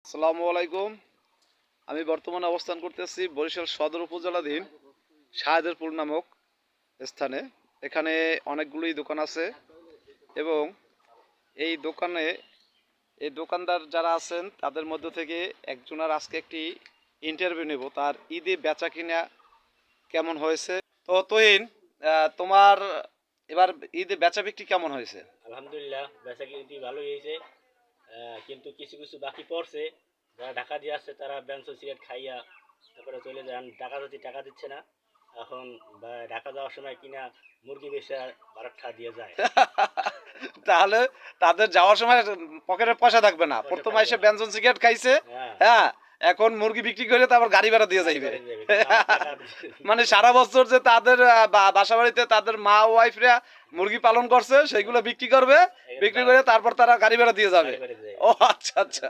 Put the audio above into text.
আসসালামু আলাইকুম। আমি বর্তমানে অবস্থান করতেছি বরিশাল সদর উপজেলাধীন শাহেদেরপুর নামক স্থানে। এখানে অনেকগুলোই দোকান আছে এবং এই দোকানে এই দোকানদার যারা আছেন তাদের মধ্য থেকে একজনের আজকে একটি ইন্টারভিউ নেব, তার ঈদে বেচা কিনা কেমন হয়েছে। তো তুহিন, তোমার এবার ঈদে বেচা বিক্রি কেমন হয়েছে? আলহামদুলিল্লাহ বেচাকেনাটি ভালোই হয়েছে। কিন্তু কিছু কিছু বাকি পড়ছে। যারা ঢাকা দিয়ে আসছে তারা বেঞ্চো সিগারেট খাইয়া তারপরে চলে যান। টাকা দিচ্ছে না। এখন ঢাকা যাওয়ার সময় কিনা মুরগি বেচে ভাড়া দিয়ে যায়। তাহলে তাদের যাওয়ার সময় পকেটে পয়সা থাকবে না, পয়সা প্রথমে থাকবে এসে না। ব্যঞ্জন সিগারেট খাইছে। হ্যাঁ, হ্যাঁ, এখন মুরগি বিক্রি করে তারপর গাড়ি ভাড়া দিয়ে গাড়ি যাইবে। ভাড়া দিয়ে যাবে। কিন্তু আমার টাকা মানে সারা বছর যে তাদের বাসা বাড়িতে তাদের মা ওয়াইফরা মুরগি পালন করছে সেগুলো বিক্রি করবে, এখানে বিক্রি করে তারপর তারা গাড়ি ভাড়া দিয়ে যাবে। গাড়ি ভাড়া দিয়ে যাবে। ও আচ্ছা আচ্ছা।